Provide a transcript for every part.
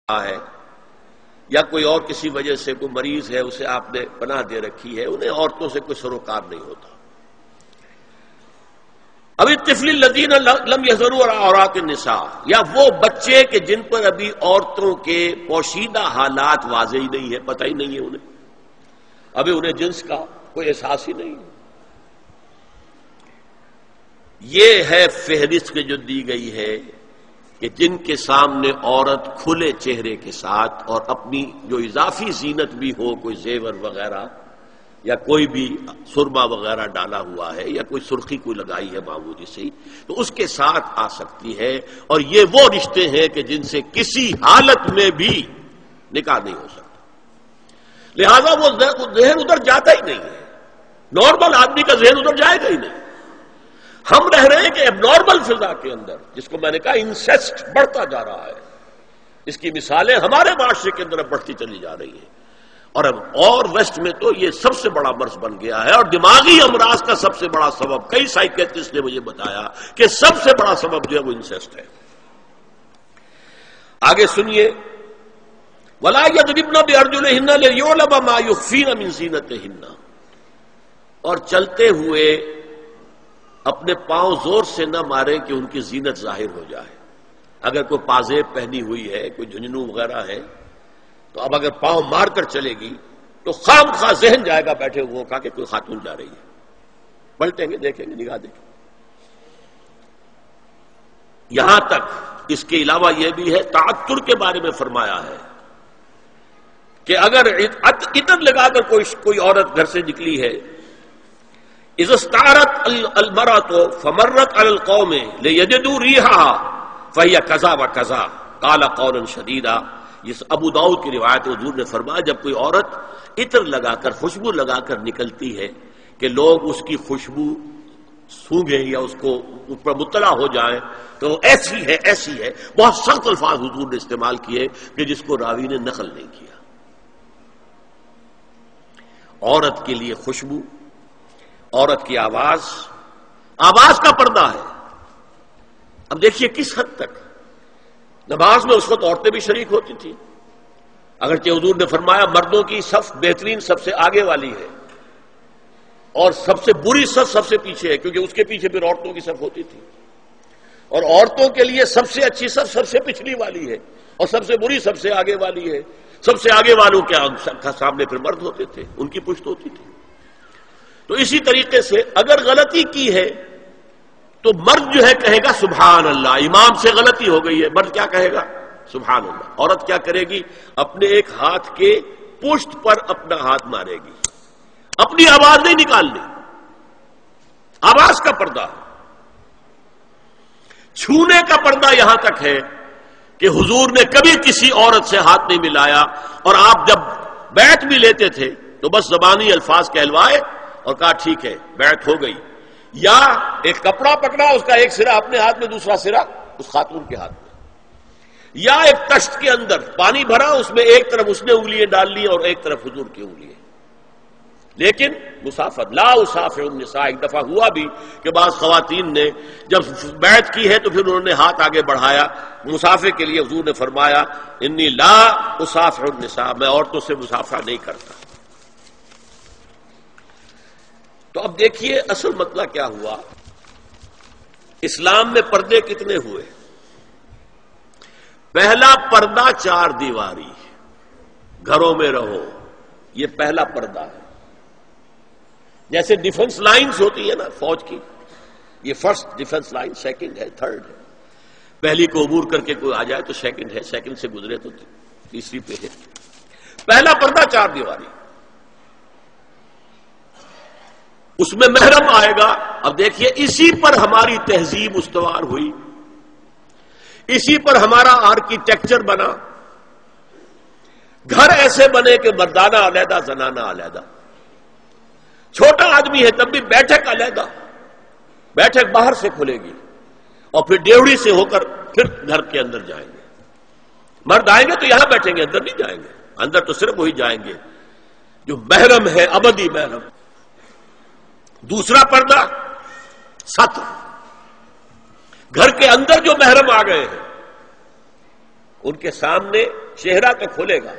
ہے یا کوئی اور کسی وجہ سے کوئی مریض ہے اسے آپ نے پناہ دے رکھی ہے، انہیں عورتوں سے کوئی سروکار نہیں ہوتا۔ اب الطفل الذین لم یظہروا علی عورات النساء، یا وہ بچے کہ جن پر ابھی عورتوں کے پوشیدہ حالات واضح ہی نہیں ہے، پتہ ہی نہیں ہے انہیں، ابھی انہیں جنس کا کوئی احساس ہی نہیں ہے۔ یہ ہے فہرست کے جو دی گئی ہے کہ جن کے سامنے عورت کھلے چہرے کے ساتھ اور اپنی جو اضافی زینت بھی ہو، کوئی زیور وغیرہ یا کوئی بھی سرما وغیرہ ڈالا ہوا ہے یا کوئی سرخی کوئی لگائی ہے معمولی سی، تو اس کے ساتھ آ سکتی ہے، اور یہ وہ رشتے ہیں کہ جن سے کسی حالت میں بھی نکاح نہیں ہو سکتا، لہذا وہ ذہن ادھر جاتا ہی نہیں ہے، نارمل آدمی کا ذہن ادھر جائے گا ہی نہیں۔ ہم رہ رہے ہیں کہ اب نارمل فضا کے اندر، جس کو میں نے کہا انسیسٹ بڑھتا جا رہا ہے، اس کی مثالیں ہمارے معاشرے کے اندر اب بڑھتی چلی جا رہی ہیں، اور ویسٹ میں تو یہ سب سے بڑا مرض بن گیا ہے، اور دماغی امراض کا سب سے بڑا سبب، کئی سائیکیٹرسٹ نے مجھے بتایا کہ سب سے بڑا سبب جو ہے وہ انسیسٹ ہے۔ آگے سنیے، وَلَا يَضْرِبْنَ بِأَرْجُلِهِنَّ لِيُعْلَمَ مَا يُخْفِينَ مِنْ زِينَتِهِنَّ، اور چلتے ہوئے اپنے پاؤں زور سے نہ مارے کہ ان کی زینت ظاہر ہو جائے۔ اگر کوئی پازیب پہنی ہوئی ہے، کوئی جھنجھنو وغیرہ ہے، تو اب اگر پاؤں مار کر چلے گی تو خام خواہ ذہن جائے گا بیٹھے ہوئے کا کہ کوئی خاتون جا رہی ہے، پلٹیں گے، دیکھیں گے، نگاہ دیکھیں گے۔ یہاں تک اس کے علاوہ یہ بھی ہے، تعطر کے بارے میں فرمایا ہے کہ اگر عطر لگا کر کوئی عورت گھر سے نکلی ہے، اذا استعارت المرأة فمرت على القوم ليجدوا ريحها فهي كذا وكذا قال قولا شديدا۔ یہ ابو داؤد کی روایت، حضور نے فرمایا جب کوئی عورت عطر لگا کر، خوشبو لگا کر نکلتی ہے کہ لوگ اس کی خوشبو سونگیں یا اس پر مطلع ہو جائیں تو ایسی ہے ایسی ہے، بہت سخت الفاظ حضور نے استعمال کیے کہ جس کو راوی نے نقل نہیں کیا۔ عورت کے لیے خوشبو، عورت کی آواز کا پردہ ہے۔ اب دیکھیے کس حد تک نماز میں اس وقت عورتیں بھی شریک ہوتی تھیں، اگرچہ حضور نے فرمایا مردوں کی صف بہترین سب سے آگے والی ہے اور سب سے بری صف سب سے پیچھے ہے، کیونکہ اس کے پیچھے پھر عورتوں کی صف ہوتی تھی، اور عورتوں کے لیے سب سے اچھی صف سب سے پچھلی والی ہے اور سب سے بری سب سے آگے والی ہے۔ سب سے آگے والوں کے سامنے پھر مرد ہوتے تھے، ان کی پشت ہوتی تھی۔ تو اسی طریقے سے اگر غلطی کی ہے تو مرد جو ہے کہے گا سبحان اللہ، امام سے غلطی ہو گئی ہے، مرد کیا کہے گا؟ سبحان اللہ۔ عورت کیا کرے گی؟ اپنے ایک ہاتھ کے پشت پر اپنا ہاتھ مارے گی، اپنی آواز نہیں نکالنی، آواز کا پردہ۔ چھونے کا پردہ یہاں تک ہے کہ حضور نے کبھی کسی عورت سے ہاتھ نہیں ملایا، اور آپ جب بیعت بھی لیتے تھے تو بس زبانی الفاظ کہلوائے اور کہا ٹھیک ہے بیعت ہو گئی، یا ایک کپڑا پکڑا، اس کا ایک سرا اپنے ہاتھ میں، دوسرا سرا اس خاتون کے ہاتھ میں، یا ایک تشت کے اندر پانی بھرا، اس میں ایک طرف اس نے انگلیاں ڈال لی اور ایک طرف حضور کی انگلیاں۔ لیکن مسافر لا اسافر النساء، ایک دفعہ ہوا بھی کہ بعض خواتین نے جب بیعت کی ہے تو پھر انہوں نے ہاتھ آگے بڑھایا مسافر کے لیے، حضور نے فرمایا انی لا اسافر النساء، میں عورتوں سے مسافرہ نہیں کرتا۔ تو اب دیکھیے اصل مسئلہ کیا ہوا، اسلام میں پردے کتنے ہوئے؟ پہلا پردہ 4 دیواری، گھروں میں رہو، یہ پہلا پردہ ہے۔ جیسے ڈیفنس لائنز ہوتی ہے نا فوج کی، یہ فرسٹ ڈیفنس لائن، سیکنڈ ہے، تھرڈ ہے، پہلی کو عبور کر کے کوئی آ جائے تو سیکنڈ ہے، سیکنڈ سے گزرے تو تیسری پہ ہے۔ پہلا پردہ 4 دیواری، اس میں محرم آئے گا۔ اب دیکھیے اسی پر ہماری تہذیب استوار ہوئی، اسی پر ہمارا آرکیٹیکچر بنا، گھر ایسے بنے کہ مردانہ علیحدہ، زنانہ علیحدہ، چھوٹا آدمی ہے تب بھی بیٹھک علیحدہ، بیٹھک باہر سے کھلے گی اور پھر ڈیوڑی سے ہو کر پھر گھر کے اندر جائیں گے، مرد آئیں گے تو یہاں بیٹھیں گے، اندر نہیں جائیں گے، اندر تو صرف وہی جائیں گے جو محرم ہے، ابدی محرم۔ دوسرا پردہ ستر، گھر کے اندر جو محرم آ گئے ہیں ان کے سامنے چہرہ تو کھلے گا،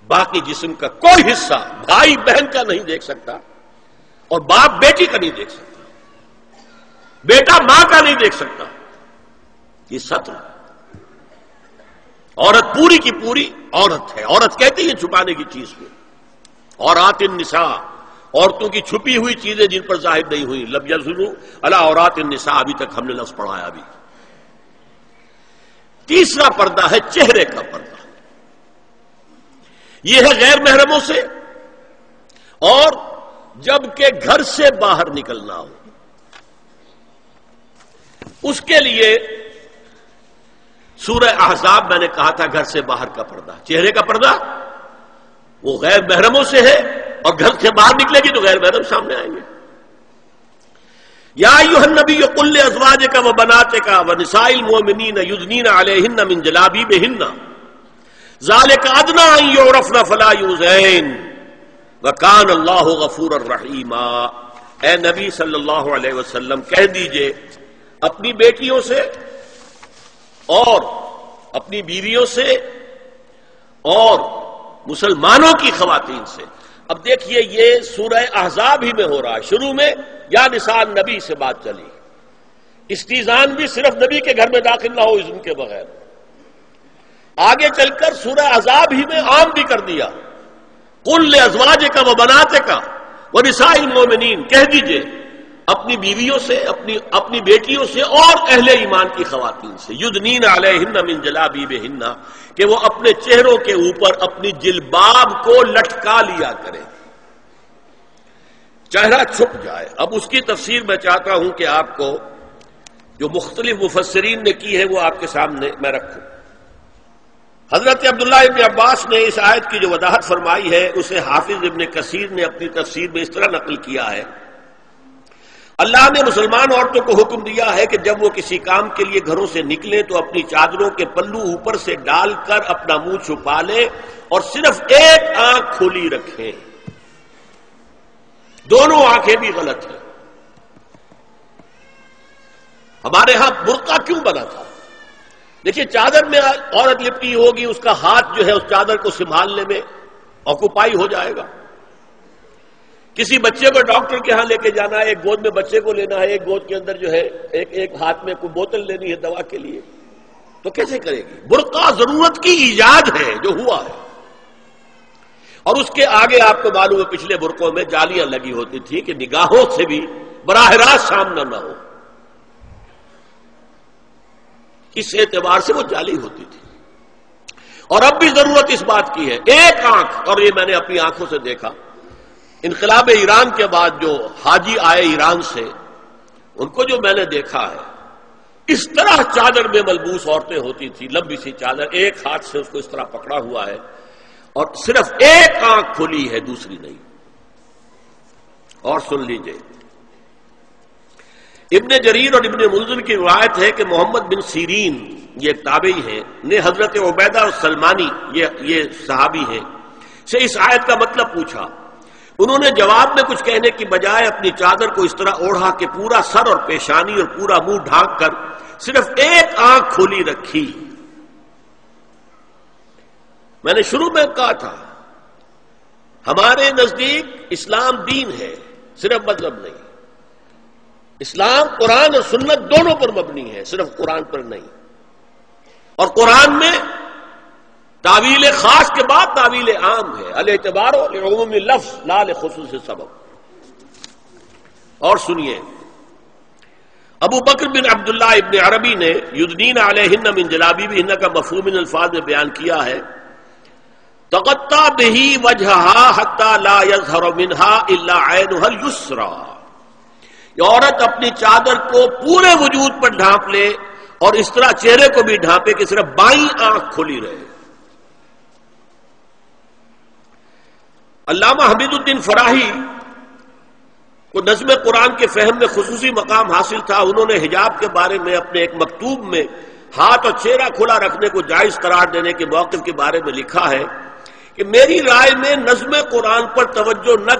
باقی جسم کا کوئی حصہ بھائی بہن کا نہیں دیکھ سکتا، اور باپ بیٹی کا نہیں دیکھ سکتا، بیٹا ماں کا نہیں دیکھ سکتا. یہ ستر عورت پوری کی پوری عورت ہے. عورت کہتی ہے چھپانے کی چیز کو. عورات النساء، عورتوں کی چھپی ہوئی چیزیں جن پر ظاہر نہیں ہوئی. لم یظہروا علی عورات النساء، ابھی تک ہم نے لفظ پڑھا ہے. ابھی تیسرا پردہ ہے چہرے کا پردہ. یہ ہے غیر محرموں سے، اور جب کہ گھر سے باہر نکلنا ہو اس کے لیے سورہ احزاب میں نے کہا تھا گھر سے باہر کا پردہ. چہرے کا پردہ وہ غیر محرموں سے ہے، اور گھر سے باہر نکلے گی تو غیر محرم سامنے آئیں گے. یا ایھا النبی قل لازواجک وبناتک ونساء المؤمنین یدنین علیہن من جلابیبہن ذالک ادنی ان یعرفن فلا یؤذین وکان اللہ غفورا رحیما. اے نبی صلی اللہ علیہ وسلم کہہ دیجئے اپنی بیٹیوں سے اور اپنی بیویوں سے اور مسلمانوں کی خواتین سے. اب دیکھیے یہ سورہ احزاب ہی میں ہو رہا ہے. شروع میں یا نساء نبی سے بات چلی، استیزان بھی صرف نبی کے گھر میں داخل نہ ہو اذن کے بغیر. آگے چل کر سورہ احزاب ہی میں عام بھی کر دیا. قل لازواجک وبناتک ونساء المؤمنین، کہہ دیجئے اپنی بیویوں سے، اپنی بیٹیوں سے اور اہل ایمان کی خواتین سے، یدنین علیہن من جلابیبہن، کہ وہ اپنے چہروں کے اوپر اپنی جلباب کو لٹکا لیا کرے، چہرہ چھپ جائے. اب اس کی تفسیر میں چاہتا ہوں کہ آپ کو جو مختلف مفسرین نے کی ہے وہ آپ کے سامنے میں رکھوں. حضرت عبداللہ ابن عباس نے اس آیت کی جو وضاحت فرمائی ہے اسے حافظ ابن کثیر نے اپنی تفسیر میں اس طرح نقل کیا ہے. اللہ نے مسلمان عورتوں کو حکم دیا ہے کہ جب وہ کسی کام کے لیے گھروں سے نکلیں تو اپنی چادروں کے پلو اوپر سے ڈال کر اپنا منہ چھپا لیں اور صرف ایک آنکھ کھلی رکھیں. دونوں آنکھیں بھی غلط ہیں. ہمارے ہاں برقع کیوں بنا تھا؟ دیکھیے چادر میں عورت لپٹی ہوگی، اس کا ہاتھ جو ہے اس چادر کو سنبھالنے میں آکوپائی ہو جائے گا. کسی بچے کو ڈاکٹر کے ہاں لے کے جانا ہے، ایک گود میں بچے کو لینا ہے، ایک گود کے اندر جو ہے ایک ہاتھ میں کوئی بوتل لینی ہے دوا کے لیے، تو کیسے کرے گی؟ برقع ضرورت کی ایجاد ہے جو ہوا ہے. اور اس کے آگے آپ کو معلوم ہے پچھلے برقعوں میں جالیاں لگی ہوتی تھی کہ نگاہوں سے بھی براہ راست سامنا نہ ہو. اس اعتبار سے وہ جالی ہوتی تھی. اور اب بھی ضرورت اس بات کی ہے. ایک آنکھ، اور یہ میں نے اپنی آنکھوں سے دیکھا، انقلاب ایران کے بعد جو حاجی آئے ایران سے، ان کو جو میں نے دیکھا ہے اس طرح چادر میں ملبوس عورتیں ہوتی تھی، لمبی سی چادر، ایک ہاتھ سے اس کو اس طرح پکڑا ہوا ہے اور صرف ایک آنکھ کھلی ہے دوسری نہیں. اور سن لیجئے ابن جریر اور ابن منذر کی روایت ہے کہ محمد بن سیرین، یہ ایک تابعی ہیں، نے حضرت عبیدہ السلمانی، یہ صحابی ہیں، سے اس آیت کا مطلب پوچھا. انہوں نے جواب میں کچھ کہنے کی بجائے اپنی چادر کو اس طرح اوڑھا کہ پورا سر اور پیشانی اور پورا منہ ڈھانک کر صرف ایک آنکھ کھلی رکھی. میں نے شروع میں کہا تھا ہمارے نزدیک اسلام دین ہے، صرف مذہب نہیں. اسلام قرآن اور سنت دونوں پر مبنی ہے، صرف قرآن پر نہیں. اور قرآن میں تعویل خاص کے بعد تعویل عام ہے، الاعتبار لعموم لفظ لا لخصوص سبب. اور سنیے ابو بکر بن عبداللہ ابن عربی نے یدنین علیہن من جلابیبہن کا مفہوم ان الفاظ میں بیان کیا ہے: تغطی بہ وجہہا حتی لا یظہر منہا الا عینہا الیسری. یہ عورت اپنی چادر کو پورے وجود پر ڈھانپ لے اور اس طرح چہرے کو بھی ڈھانپے کہ صرف بائیں آنکھ کھلی رہے. علامہ حمید الدین فراہی کو نظم قرآن کے فہم میں خصوصی مقام حاصل تھا. انہوں نے حجاب کے بارے میں اپنے ایک مکتوب میں ہاتھ اور چہرہ کھلا رکھنے کو جائز قرار دینے کے موقف کے بارے میں لکھا ہے کہ میری رائے میں نظم قرآن پر توجہ نہ